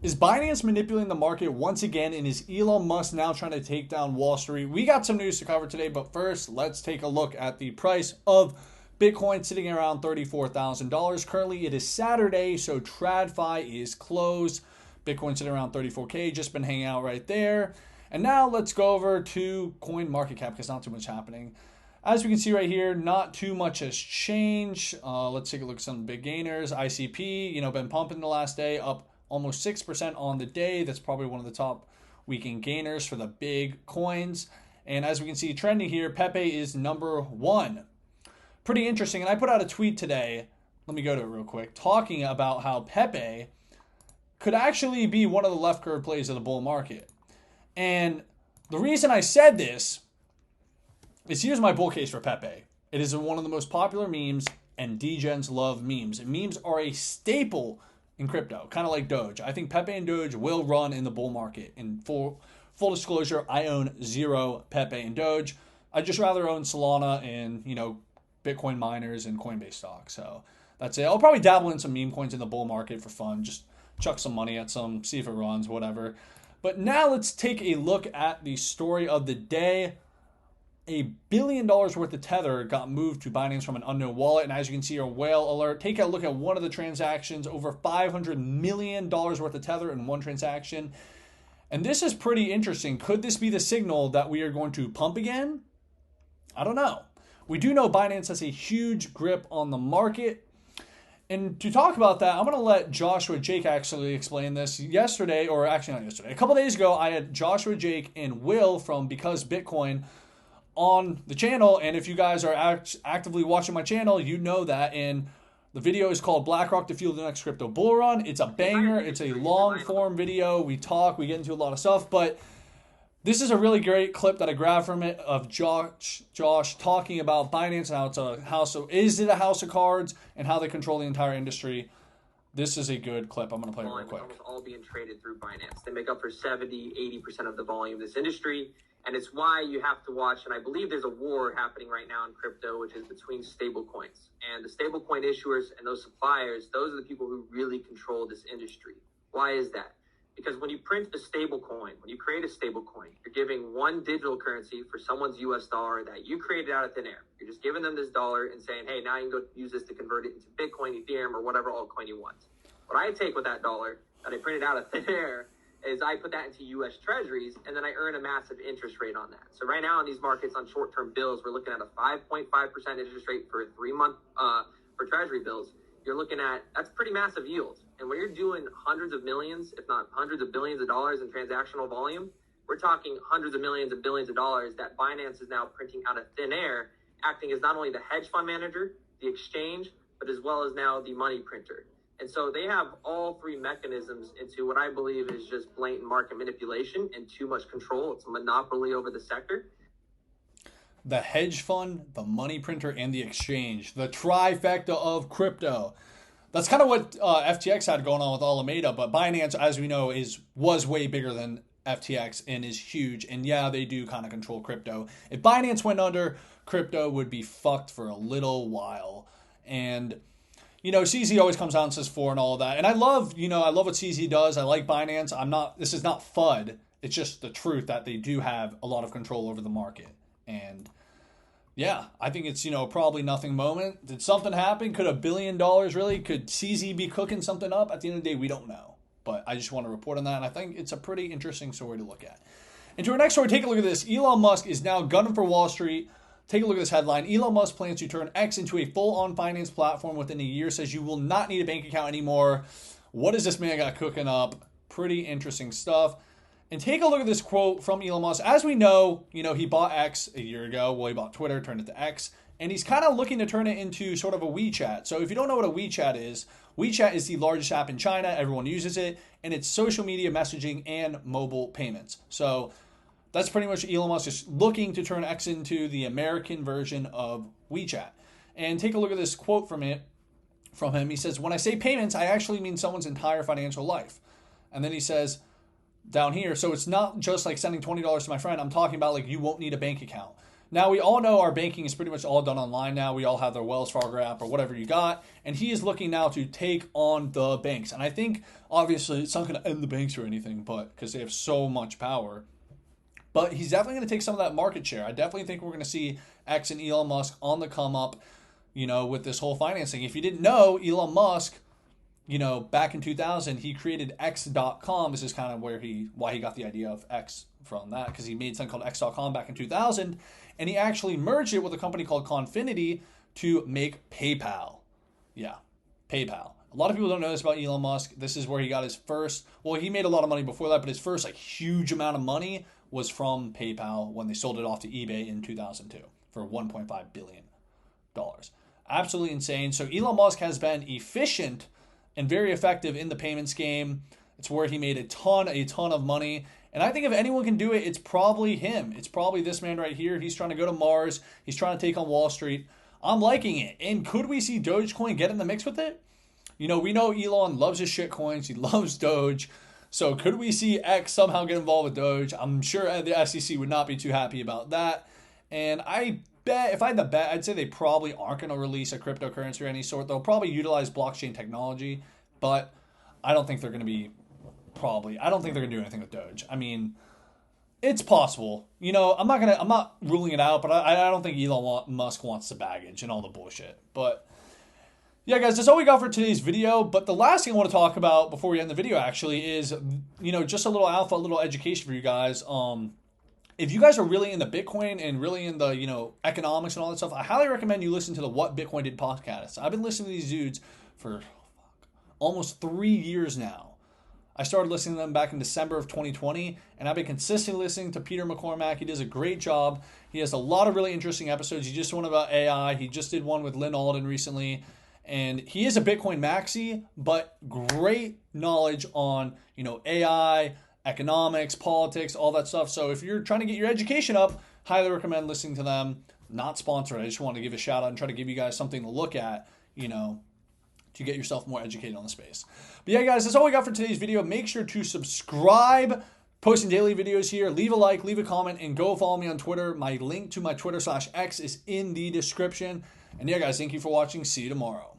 Is Binance manipulating the market once again, and is Elon Musk now trying to take down Wall Street? We got some news to cover today, but first, let's take a look at the price of Bitcoin sitting around $34,000. Currently, it is Saturday, so TradFi is closed. Bitcoin sitting around 34K, just been hanging out right there. And now let's go over to coin market cap because not too much happening. As we can see right here, not too much has changed. Let's take a look at some big gainers. ICP, been pumping the last day, up almost 6% on the day. That's probably one of the top weekend gainers for the big coins. And as we can see trending here, Pepe is number one. Pretty interesting. And I put out a tweet today, let me go to it real quick, talking about how Pepe could actually be one of the left curve plays of the bull market. And the reason I said this is here's my bull case for Pepe. It is one of the most popular memes, and degens love memes. And memes are a staple in crypto, kind of like Doge. I think Pepe and Doge will run in the bull market. In full disclosure, I own zero Pepe and Doge. I just rather own Solana and, Bitcoin miners and Coinbase stock. So that's it. I'll probably dabble in some meme coins in the bull market for fun. Just chuck some money at some, see if it runs, whatever. But now let's take a look at the story of the day. $1 billion worth of Tether got moved to Binance from an unknown wallet. And as you can see, a whale alert. Take a look at one of the transactions, over $500 million worth of Tether in one transaction. And this is pretty interesting. Could this be the signal that we are going to pump again? I don't know. We do know Binance has a huge grip on the market. And to talk about that, I'm going to let Joshua Jake actually explain this. Yesterday, or actually not yesterday, a couple days ago, I had Joshua Jake and Will from Because Bitcoin on the channel, and if you guys are actively watching my channel, you know that. And the video is called BlackRock to Fuel the Next Crypto Bull Run. It's a banger. It's a long form video. We talk, we get into a lot of stuff, but this is a really great clip that I grabbed from it of Josh talking about Binance and how it's a house. So is it a house of cards and how they control the entire industry? This is a good clip. I'm going to play it real quick. Almost all being traded through Binance. They make up for 70-80% of the volume of this industry. And it's why you have to watch, and I believe there's a war happening right now in crypto, which is between stable coins. And the stable coin issuers and those suppliers, those are the people who really control this industry. Why is that? Because when you print a stable coin, when you create a stable coin, you're giving one digital currency for someone's US dollar that you created out of thin air. You're just giving them this dollar and saying, hey, now you can go use this to convert it into Bitcoin, Ethereum, or whatever altcoin you want. What I take with that dollar that I printed out of thin air is I put that into U.S. treasuries, and then I earn a massive interest rate on that. So right now in these markets on short-term bills, we're looking at a 5.5% interest rate for a 3-month for treasury bills. You're looking at, that's pretty massive yield. And when you're doing hundreds of millions, if not hundreds of billions of dollars in transactional volume, we're talking hundreds of millions and billions of dollars that Binance is now printing out of thin air, acting as not only the hedge fund manager, the exchange, but as well as now the money printer. And so they have all three mechanisms into what I believe is just blatant market manipulation and too much control. It's a monopoly over the sector. The hedge fund, the money printer, and the exchange. The trifecta of crypto. That's kind of what FTX had going on with Alameda, but Binance, as we know, was way bigger than FTX and is huge. And yeah, they do kind of control crypto. If Binance went under, crypto would be fucked for a little while. And CZ always comes out and says for and all of that. And I love what CZ does. I like Binance. This is not FUD. It's just the truth that they do have a lot of control over the market. And yeah, I think it's, probably nothing moment. Did something happen? Could $1 billion really? Could CZ be cooking something up? At the end of the day, we don't know. But I just want to report on that. And I think it's a pretty interesting story to look at. And to our next story, take a look at this. Elon Musk is now gunning for Wall Street. Take a look at this headline. Elon Musk plans to turn X into a full-on finance platform within a year. Says you will not need a bank account anymore. What is this man got cooking up? Pretty interesting stuff. And take a look at this quote from Elon Musk. As we know, he bought X a year ago. Well, he bought Twitter, turned it to X. And he's kind of looking to turn it into sort of a WeChat. So if you don't know what a WeChat is the largest app in China. Everyone uses it. And it's social media messaging and mobile payments. So that's pretty much Elon Musk is looking to turn X into the American version of WeChat. And take a look at this quote from him. He says, when I say payments, I actually mean someone's entire financial life. And then he says down here, so it's not just like sending $20 to my friend. I'm talking about like you won't need a bank account. Now, we all know our banking is pretty much all done online now. We all have their Wells Fargo app or whatever you got. And he is looking now to take on the banks. And I think, obviously, it's not going to end the banks or anything, but because they have so much power. But he's definitely going to take some of that market share. I definitely think we're going to see X and Elon Musk on the come up, with this whole financing. If you didn't know, Elon Musk, back in 2000, he created X.com. This is kind of why he got the idea of X from that, because he made something called X.com back in 2000, and he actually merged it with a company called Confinity to make PayPal. Yeah, PayPal. A lot of people don't know this about Elon Musk. This is where he got his first, well, he made a lot of money before that, but his first huge amount of money was from PayPal when they sold it off to eBay in 2002 for $1.5 billion. Absolutely insane. So Elon Musk has been efficient and very effective in the payments game. It's where he made a ton of money. And I think if anyone can do it, it's probably him. It's probably this man right here. He's trying to go to Mars. He's trying to take on Wall Street. I'm liking it. And could we see Dogecoin get in the mix with it? We know Elon loves his shit coins. He loves Doge. So could we see X somehow get involved with Doge? I'm sure the SEC would not be too happy about that. And I bet, if I had to bet, I'd say they probably aren't going to release a cryptocurrency of any sort. They'll probably utilize blockchain technology, but I don't think they're going to be I don't think they're going to do anything with Doge. I mean, it's possible. I'm not ruling it out, but I don't think Elon Musk wants the baggage and all the bullshit. But yeah, guys, that's all we got for today's video. But the last thing I want to talk about before we end the video actually is, just a little alpha, a little education for you guys. If you guys are really into Bitcoin and really in the, economics and all that stuff, I highly recommend you listen to the What Bitcoin Did podcast. I've been listening to these dudes for almost 3 years now. I started listening to them back in December of 2020, and I've been consistently listening to Peter McCormack. He does a great job. He has a lot of really interesting episodes. He just did one about AI. He just did one with Lynn Alden recently. And he is a Bitcoin maxi, but great knowledge on, AI, economics, politics, all that stuff. So if you're trying to get your education up, highly recommend listening to them. Not sponsored. I just want to give a shout out and try to give you guys something to look at, to get yourself more educated on the space. But yeah, guys, that's all we got for today's video. Make sure to subscribe. Posting daily videos here. Leave a like, leave a comment, and go follow me on Twitter. My link to my Twitter/X is in the description. And yeah, guys, thank you for watching. See you tomorrow.